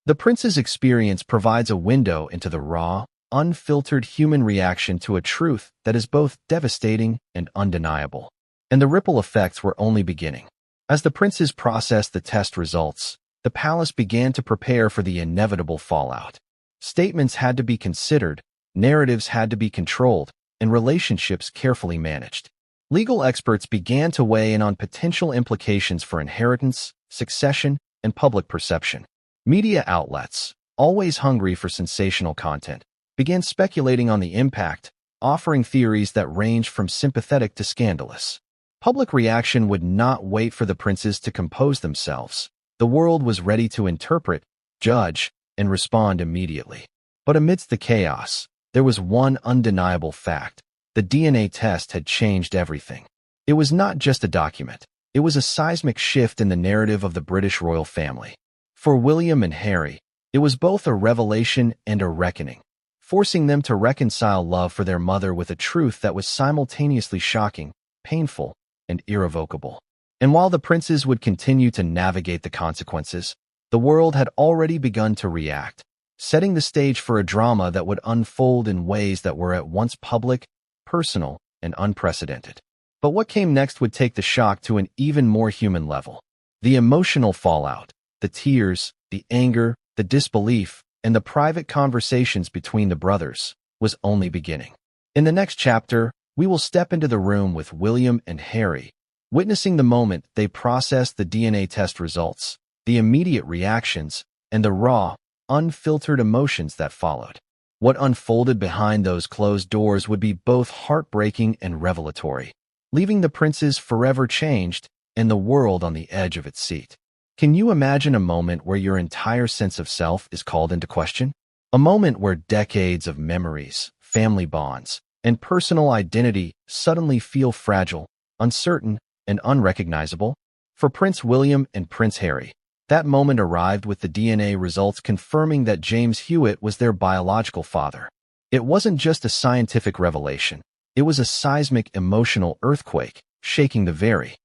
The prince's experience provides a window into the raw, unfiltered human reaction to a truth that is both devastating and undeniable. And the ripple effects were only beginning. As the princes processed the test results, the palace began to prepare for the inevitable fallout. Statements had to be considered, narratives had to be controlled, and relationships carefully managed. Legal experts began to weigh in on potential implications for inheritance, succession, and public perception. Media outlets, always hungry for sensational content, began speculating on the impact, offering theories that ranged from sympathetic to scandalous. Public reaction would not wait for the princes to compose themselves. The world was ready to interpret, judge, and respond immediately. But amidst the chaos, there was one undeniable fact. The DNA test had changed everything. It was not just a document. It was a seismic shift in the narrative of the British royal family. For William and Harry, it was both a revelation and a reckoning, forcing them to reconcile love for their mother with a truth that was simultaneously shocking, painful, and irrevocable. And while the princes would continue to navigate the consequences, the world had already begun to react, setting the stage for a drama that would unfold in ways that were at once public, personal, and unprecedented. But what came next would take the shock to an even more human level. The emotional fallout, the tears, the anger, the disbelief, and the private conversations between the brothers was only beginning. In the next chapter, we will step into the room with William and Harry, witnessing the moment they processed the DNA test results, the immediate reactions, and the raw, unfiltered emotions that followed. What unfolded behind those closed doors would be both heartbreaking and revelatory, leaving the princes forever changed and the world on the edge of its seat. Can you imagine a moment where your entire sense of self is called into question? A moment where decades of memories, family bonds, and personal identity suddenly feel fragile, uncertain, and unrecognizable? For Prince William and Prince Harry, that moment arrived with the DNA results confirming that James Hewitt was their biological father. It wasn't just a scientific revelation. It was a seismic emotional earthquake, shaking the very.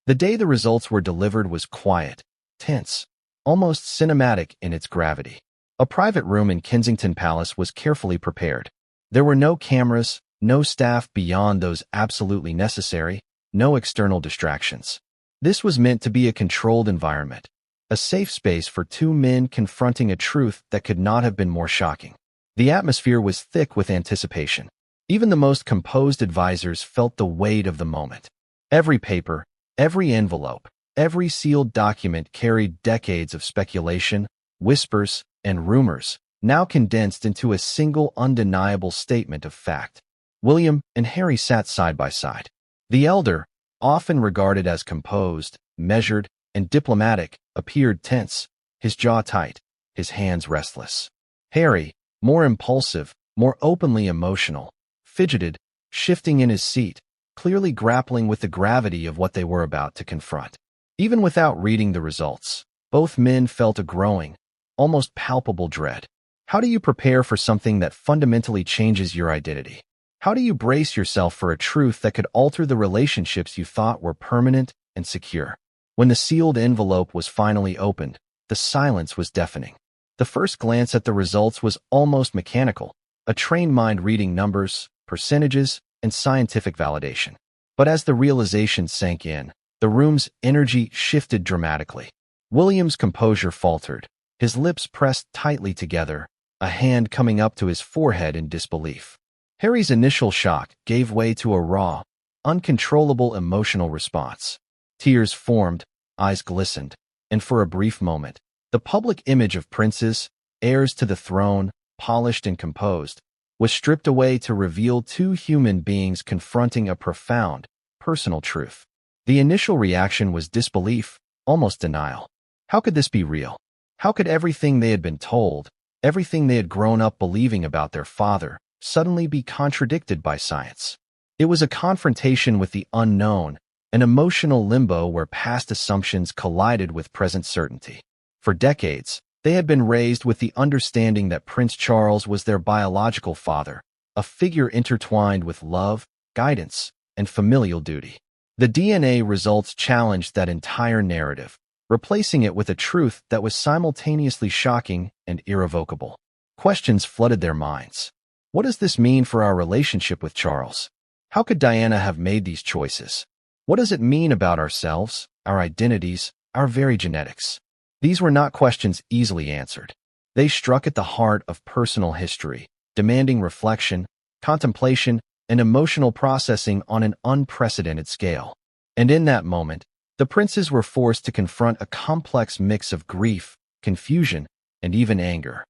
The day the results were delivered was quiet, tense, almost cinematic in its gravity. A private room in Kensington Palace was carefully prepared. There were no cameras, no staff beyond those absolutely necessary, no external distractions. This was meant to be a controlled environment, a safe space for two men confronting a truth that could not have been more shocking. The atmosphere was thick with anticipation. Even the most composed advisors felt the weight of the moment. Every paper, every envelope, every sealed document carried decades of speculation, whispers, and rumors, now condensed into a single undeniable statement of fact. William and Harry sat side by side. The elder, often regarded as composed, measured, and diplomatic, appeared tense, his jaw tight, his hands restless. Harry, more impulsive, more openly emotional, fidgeted, shifting in his seat, clearly grappling with the gravity of what they were about to confront. Even without reading the results, both men felt a growing, almost palpable dread. How do you prepare for something that fundamentally changes your identity? How do you brace yourself for a truth that could alter the relationships you thought were permanent and secure? When the sealed envelope was finally opened, the silence was deafening. The first glance at the results was almost mechanical, a trained mind reading numbers, percentages, and scientific validation. But as the realization sank in, the room's energy shifted dramatically. William's composure faltered, his lips pressed tightly together, a hand coming up to his forehead in disbelief. Harry's initial shock gave way to a raw, uncontrollable emotional response. Tears formed, eyes glistened, and for a brief moment, the public image of princes, heirs to the throne, polished and composed, was stripped away to reveal two human beings confronting a profound, personal truth. The initial reaction was disbelief, almost denial. How could this be real? How could everything they had been told, everything they had grown up believing about their father, suddenly be contradicted by science? It was a confrontation with the unknown, an emotional limbo where past assumptions collided with present certainty. For decades, they had been raised with the understanding that Prince Charles was their biological father, a figure intertwined with love, guidance, and familial duty. The DNA results challenged that entire narrative, replacing it with a truth that was simultaneously shocking and irrevocable. Questions flooded their minds. What does this mean for our relationship with Charles? How could Diana have made these choices? What does it mean about ourselves, our identities, our very genetics? These were not questions easily answered. They struck at the heart of personal history, demanding reflection, contemplation, and emotional processing on an unprecedented scale. And in that moment, the princes were forced to confront a complex mix of grief, confusion, and even anger.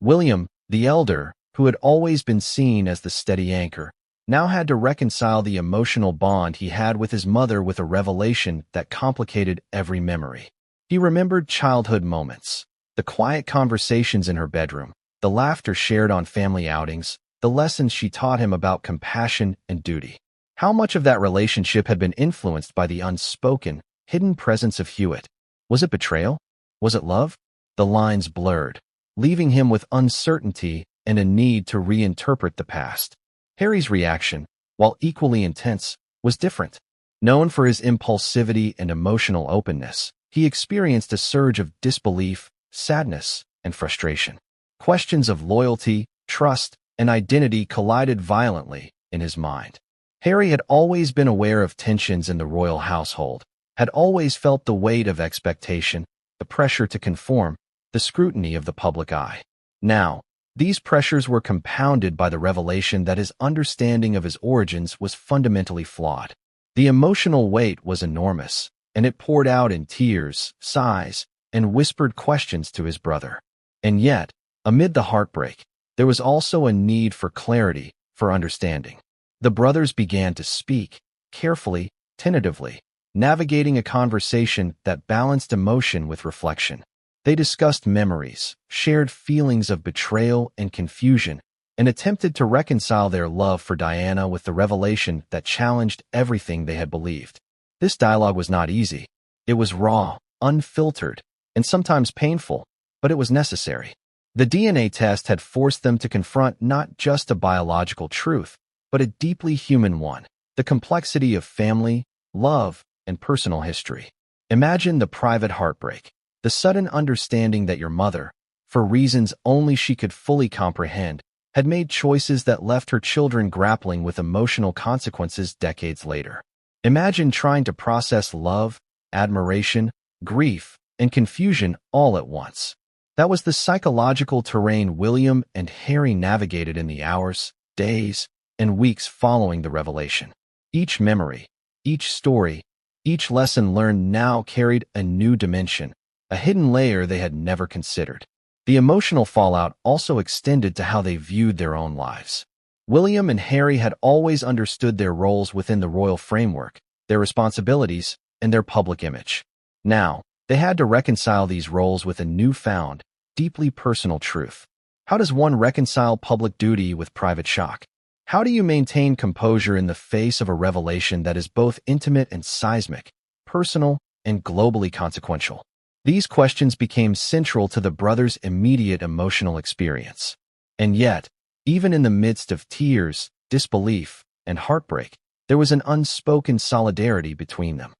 William, the elder, who had always been seen as the steady anchor, now had to reconcile the emotional bond he had with his mother with a revelation that complicated every memory. He remembered childhood moments, the quiet conversations in her bedroom, the laughter shared on family outings, the lessons she taught him about compassion and duty. How much of that relationship had been influenced by the unspoken, hidden presence of Hewitt? Was it betrayal? Was it love? The lines blurred, leaving him with uncertainty and a need to reinterpret the past. Harry's reaction, while equally intense, was different. Known for his impulsivity and emotional openness, he experienced a surge of disbelief, sadness, and frustration. Questions of loyalty, trust, and identity collided violently in his mind. Harry had always been aware of tensions in the royal household, had always felt the weight of expectation, the pressure to conform, the scrutiny of the public eye. Now, these pressures were compounded by the revelation that his understanding of his origins was fundamentally flawed. The emotional weight was enormous, and it poured out in tears, sighs, and whispered questions to his brother. And yet, amid the heartbreak, there was also a need for clarity, for understanding. The brothers began to speak, carefully, tentatively, navigating a conversation that balanced emotion with reflection. They discussed memories, shared feelings of betrayal and confusion, and attempted to reconcile their love for Diana with the revelation that challenged everything they had believed. This dialogue was not easy. It was raw, unfiltered, and sometimes painful, but it was necessary. The DNA test had forced them to confront not just a biological truth, but a deeply human one, the complexity of family, love, and personal history. Imagine the private heartbreak, the sudden understanding that your mother, for reasons only she could fully comprehend, had made choices that left her children grappling with emotional consequences decades later. Imagine trying to process love, admiration, grief, and confusion all at once. That was the psychological terrain William and Harry navigated in the hours, days, and weeks following the revelation. Each memory, each story, each lesson learned now carried a new dimension, a hidden layer they had never considered. The emotional fallout also extended to how they viewed their own lives. William and Harry had always understood their roles within the royal framework, their responsibilities, and their public image. Now, they had to reconcile these roles with a newfound, deeply personal truth. How does one reconcile public duty with private shock? How do you maintain composure in the face of a revelation that is both intimate and seismic, personal and globally consequential? These questions became central to the brothers' immediate emotional experience. And yet, even in the midst of tears, disbelief, and heartbreak, there was an unspoken solidarity between them.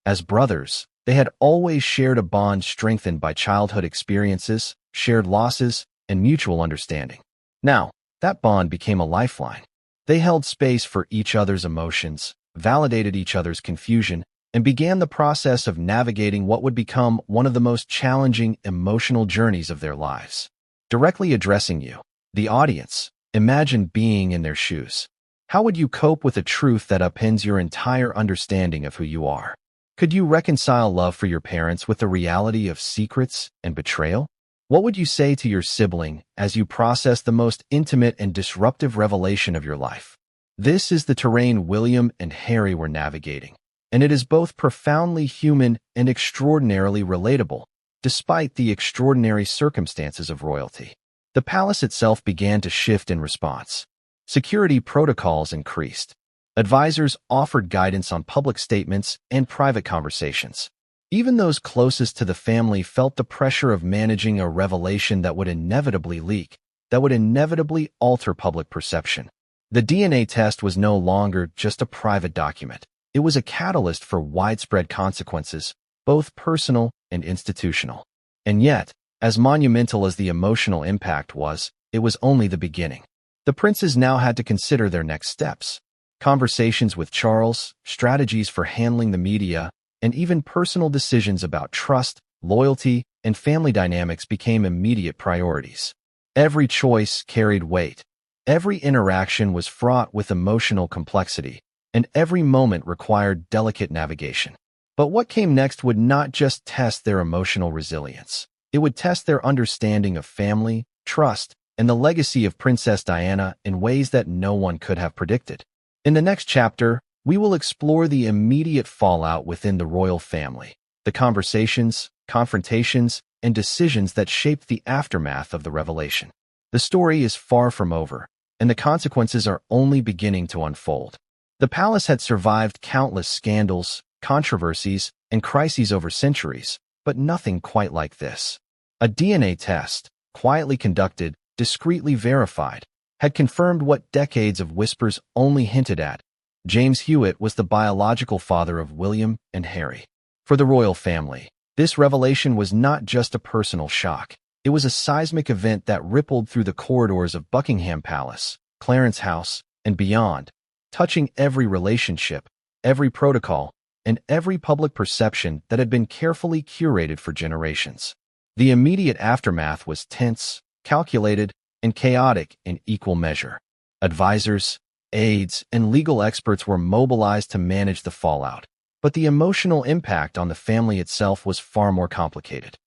As brothers, they had always shared a bond strengthened by childhood experiences, shared losses, and mutual understanding. Now, that bond became a lifeline. They held space for each other's emotions, validated each other's confusion, and began the process of navigating what would become one of the most challenging emotional journeys of their lives. Directly addressing you, the audience, imagine being in their shoes. How would you cope with a truth that upends your entire understanding of who you are? Could you reconcile love for your parents with the reality of secrets and betrayal? What would you say to your sibling as you process the most intimate and disruptive revelation of your life? This is the terrain William and Harry were navigating, and it is both profoundly human and extraordinarily relatable, despite the extraordinary circumstances of royalty. The palace itself began to shift in response. Security protocols increased. Advisors offered guidance on public statements and private conversations. Even those closest to the family felt the pressure of managing a revelation that would inevitably leak, that would inevitably alter public perception. The DNA test was no longer just a private document. It was a catalyst for widespread consequences, both personal and institutional. And yet, as monumental as the emotional impact was, it was only the beginning. The princes now had to consider their next steps. Conversations with Charles, strategies for handling the media, and even personal decisions about trust, loyalty, and family dynamics became immediate priorities. Every choice carried weight. Every interaction was fraught with emotional complexity, and every moment required delicate navigation. But what came next would not just test their emotional resilience. It would test their understanding of family, trust, and the legacy of Princess Diana in ways that no one could have predicted. In the next chapter, we will explore the immediate fallout within the royal family, the conversations, confrontations, and decisions that shaped the aftermath of the revelation. The story is far from over, and the consequences are only beginning to unfold. The palace had survived countless scandals, controversies, and crises over centuries, but nothing quite like this. A DNA test, quietly conducted, discreetly verified, had confirmed what decades of whispers only hinted at. James Hewitt was the biological father of William and Harry. For the royal family, this revelation was not just a personal shock. It was a seismic event that rippled through the corridors of Buckingham Palace, Clarence House, and beyond, touching every relationship, every protocol, and every public perception that had been carefully curated for generations. The immediate aftermath was tense, calculated, and chaotic in equal measure. Advisors, aides, and legal experts were mobilized to manage the fallout, but the emotional impact on the family itself was far more complicated.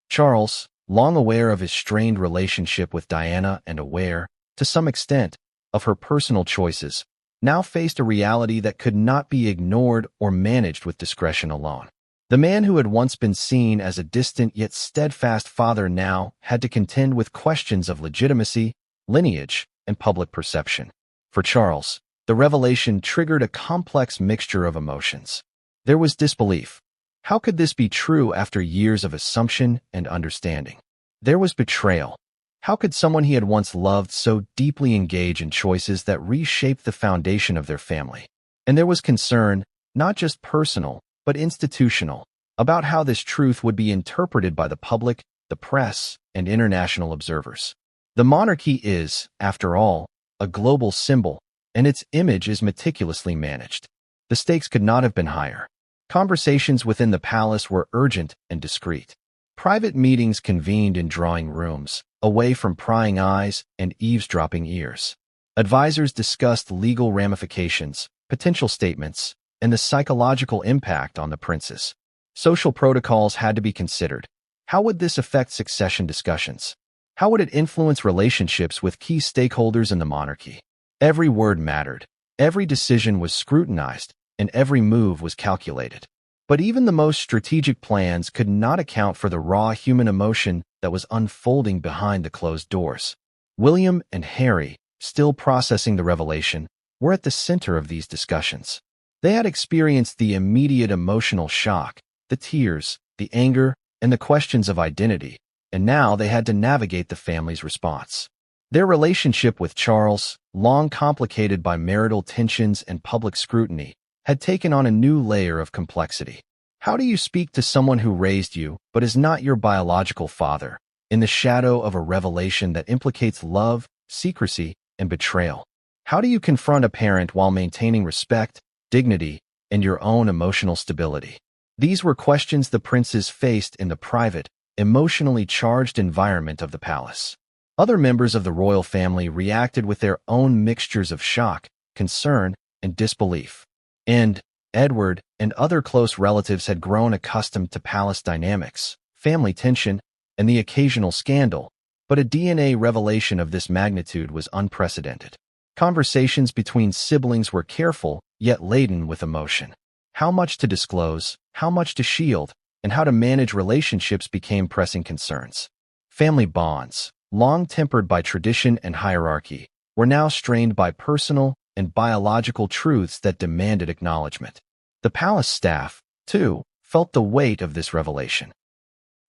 Charles, long aware of his strained relationship with Diana and aware, to some extent, of her personal choices, now faced a reality that could not be ignored or managed with discretion alone. The man who had once been seen as a distant yet steadfast father now had to contend with questions of legitimacy, lineage, and public perception. For Charles, the revelation triggered a complex mixture of emotions. There was disbelief. How could this be true after years of assumption and understanding? There was betrayal. How could someone he had once loved so deeply engage in choices that reshaped the foundation of their family? And there was concern, not just personal, but institutional, about how this truth would be interpreted by the public, the press, and international observers. The monarchy is, after all, a global symbol, and its image is meticulously managed. The stakes could not have been higher. Conversations within the palace were urgent and discreet. Private meetings convened in drawing rooms, away from prying eyes and eavesdropping ears. Advisors discussed legal ramifications, potential statements, and the psychological impact on the princes. Social protocols had to be considered. How would this affect succession discussions? How would it influence relationships with key stakeholders in the monarchy? Every word mattered. Every decision was scrutinized, and every move was calculated. But even the most strategic plans could not account for the raw human emotion that was unfolding behind the closed doors. William and Harry, still processing the revelation, were at the center of these discussions. They had experienced the immediate emotional shock, the tears, the anger, and the questions of identity, and now they had to navigate the family's response. Their relationship with Charles, long complicated by marital tensions and public scrutiny, had taken on a new layer of complexity. How do you speak to someone who raised you but is not your biological father, in the shadow of a revelation that implicates love, secrecy, and betrayal? How do you confront a parent while maintaining respect, dignity, and your own emotional stability? These were questions the princes faced in the private, emotionally charged environment of the palace. Other members of the royal family reacted with their own mixtures of shock, concern, and disbelief. And Edward and other close relatives had grown accustomed to palace dynamics, family tension, and the occasional scandal, but a DNA revelation of this magnitude was unprecedented. Conversations between siblings were careful, yet laden with emotion. How much to disclose, how much to shield, and how to manage relationships became pressing concerns. Family bonds, long tempered by tradition and hierarchy, were now strained by personal and biological truths that demanded acknowledgement. The palace staff, too, felt the weight of this revelation.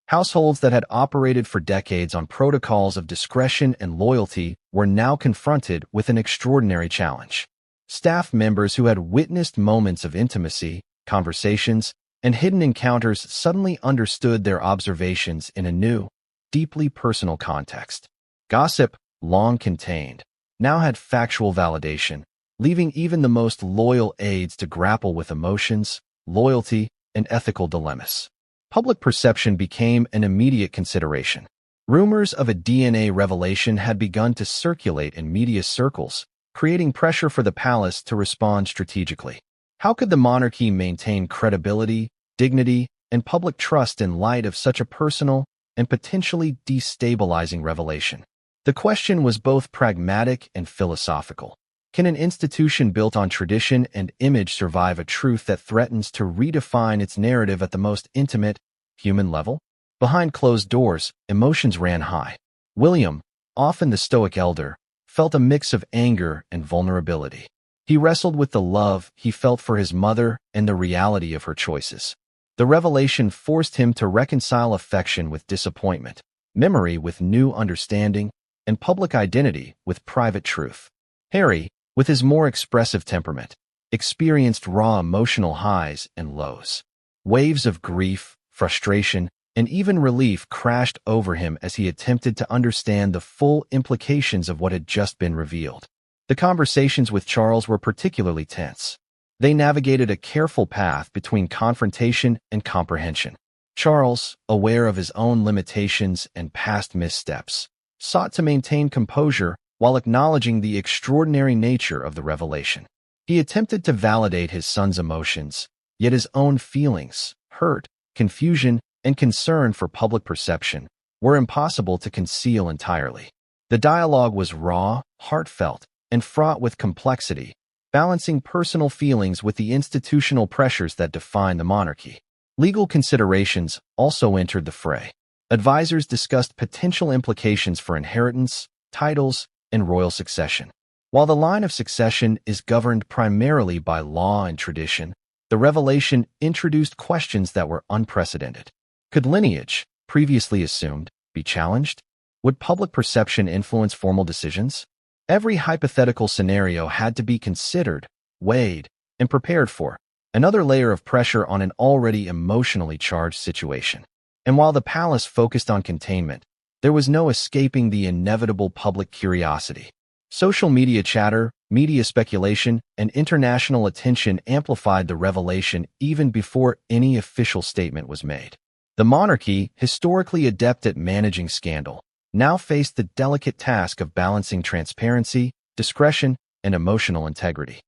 Households that had operated for decades on protocols of discretion and loyalty were now confronted with an extraordinary challenge. Staff members who had witnessed moments of intimacy, conversations, and hidden encounters suddenly understood their observations in a new, deeply personal context. Gossip, long contained, now had factual validation, leaving even the most loyal aides to grapple with emotions, loyalty, and ethical dilemmas. Public perception became an immediate consideration. Rumors of a DNA revelation had begun to circulate in media circles, creating pressure for the palace to respond strategically. How could the monarchy maintain credibility, dignity, and public trust in light of such a personal and potentially destabilizing revelation? The question was both pragmatic and philosophical. Can an institution built on tradition and image survive a truth that threatens to redefine its narrative at the most intimate, human level? Behind closed doors, emotions ran high. William, often the stoic elder, felt a mix of anger and vulnerability. He wrestled with the love he felt for his mother and the reality of her choices. The revelation forced him to reconcile affection with disappointment, memory with new understanding, and public identity with private truth. Harry, with his more expressive temperament, experienced raw emotional highs and lows. Waves of grief, frustration, and even relief crashed over him as he attempted to understand the full implications of what had just been revealed. The conversations with Charles were particularly tense. They navigated a careful path between confrontation and comprehension. Charles, aware of his own limitations and past missteps, sought to maintain composure while acknowledging the extraordinary nature of the revelation. He attempted to validate his son's emotions, yet his own feelings, hurt, confusion, and concern for public perception were impossible to conceal entirely. The dialogue was raw, heartfelt, and fraught with complexity, balancing personal feelings with the institutional pressures that define the monarchy. Legal considerations also entered the fray. Advisors discussed potential implications for inheritance, titles, and royal succession. While the line of succession is governed primarily by law and tradition, the revelation introduced questions that were unprecedented. Could lineage, previously assumed, be challenged? Would public perception influence formal decisions? Every hypothetical scenario had to be considered, weighed, and prepared for, another layer of pressure on an already emotionally charged situation. And while the palace focused on containment, there was no escaping the inevitable public curiosity. Social media chatter, media speculation, and international attention amplified the revelation even before any official statement was made. The monarchy, historically adept at managing scandal, now faced the delicate task of balancing transparency, discretion, and emotional integrity.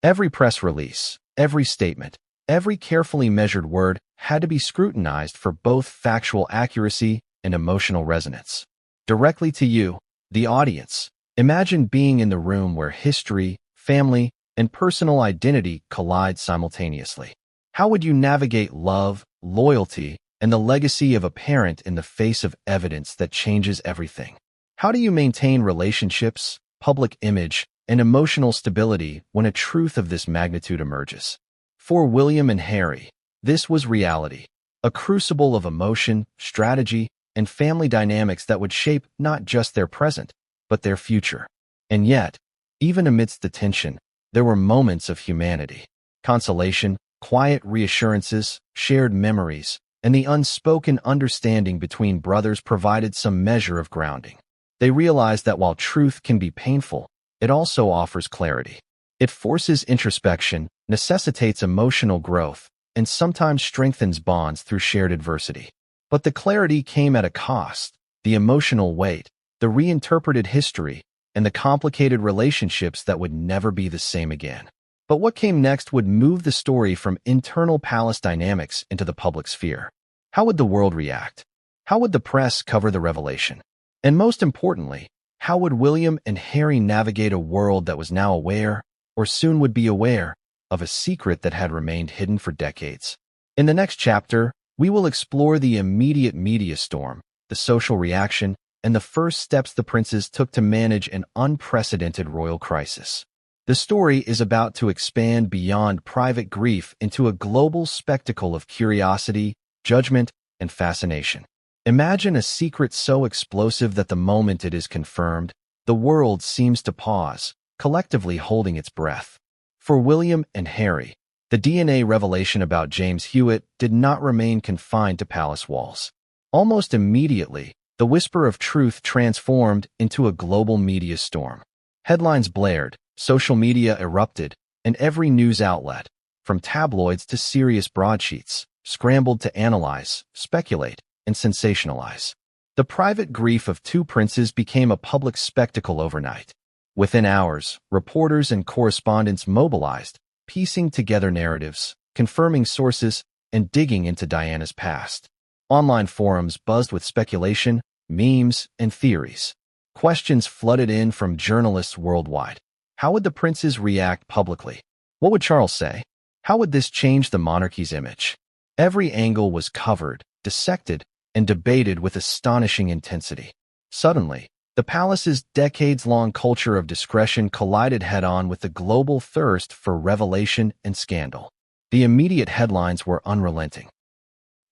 Every press release, every statement, every carefully measured word had to be scrutinized for both factual accuracy and emotional resonance. Directly to you, the audience, imagine being in the room where history, family, and personal identity collide simultaneously. How would you navigate love, loyalty, and the legacy of a parent in the face of evidence that changes everything? How do you maintain relationships, public image, and emotional stability when a truth of this magnitude emerges? For William and Harry, this was reality, a crucible of emotion, strategy, and family dynamics that would shape not just their present, but their future. And yet, even amidst the tension, there were moments of humanity, consolation, quiet reassurances, shared memories, and the unspoken understanding between brothers provided some measure of grounding. They realized that while truth can be painful, it also offers clarity. It forces introspection, necessitates emotional growth, and sometimes strengthens bonds through shared adversity. But the clarity came at a cost: the emotional weight, the reinterpreted history, and the complicated relationships that would never be the same again. But what came next would move the story from internal palace dynamics into the public sphere. How would the world react? How would the press cover the revelation? And most importantly, how would William and Harry navigate a world that was now aware, or soon would be aware, of a secret that had remained hidden for decades? In the next chapter, we will explore the immediate media storm, the social reaction, and the first steps the princes took to manage an unprecedented royal crisis. The story is about to expand beyond private grief into a global spectacle of curiosity, judgment, and fascination. Imagine a secret so explosive that the moment it is confirmed, the world seems to pause, collectively holding its breath. For William and Harry, the DNA revelation about James Hewitt did not remain confined to palace walls. Almost immediately, the whisper of truth transformed into a global media storm. Headlines blared, social media erupted, and every news outlet, from tabloids to serious broadsheets, scrambled to analyze, speculate, and sensationalize. The private grief of two princes became a public spectacle overnight. Within hours, reporters and correspondents mobilized, piecing together narratives, confirming sources, and digging into Diana's past. Online forums buzzed with speculation, memes, and theories. Questions flooded in from journalists worldwide. How would the princes react publicly? What would Charles say? How would this change the monarchy's image? Every angle was covered, dissected, and debated with astonishing intensity. Suddenly, The palace's decades-long culture of discretion collided head-on with the global thirst for revelation and scandal. The immediate headlines were unrelenting.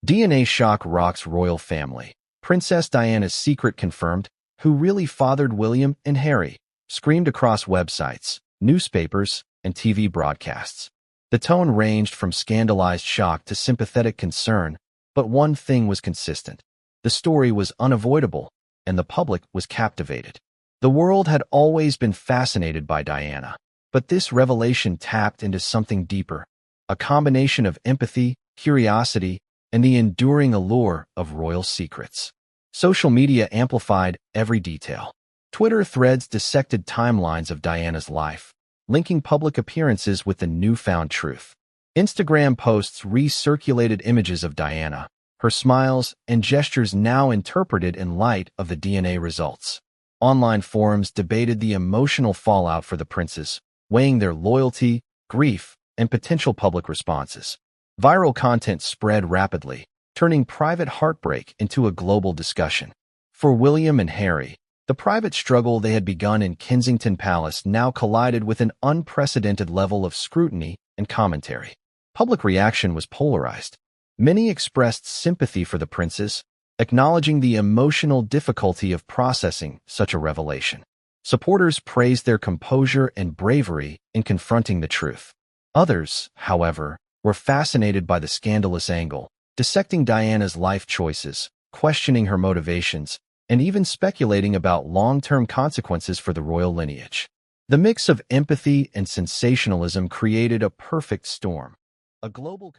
DNA shock rocks royal family. Princess Diana's secret confirmed. Who really fathered William and Harry? Screamed across websites, newspapers, and TV broadcasts. The tone ranged from scandalized shock to sympathetic concern, but one thing was consistent. The story was unavoidable, and the public was captivated. The world had always been fascinated by Diana, but this revelation tapped into something deeper, a combination of empathy, curiosity, and the enduring allure of royal secrets. Social media amplified every detail. Twitter threads dissected timelines of Diana's life, linking public appearances with the newfound truth. Instagram posts recirculated images of Diana, her smiles and gestures now interpreted in light of the DNA results. Online forums debated the emotional fallout for the princes, weighing their loyalty, grief, and potential public responses. Viral content spread rapidly, turning private heartbreak into a global discussion. For William and Harry, the private struggle they had begun in Kensington Palace now collided with an unprecedented level of scrutiny and commentary. Public reaction was polarized. Many expressed sympathy for the princes, acknowledging the emotional difficulty of processing such a revelation. Supporters praised their composure and bravery in confronting the truth. Others, however, were fascinated by the scandalous angle, dissecting Diana's life choices, questioning her motivations, and even speculating about long-term consequences for the royal lineage. The mix of empathy and sensationalism created a perfect storm. A global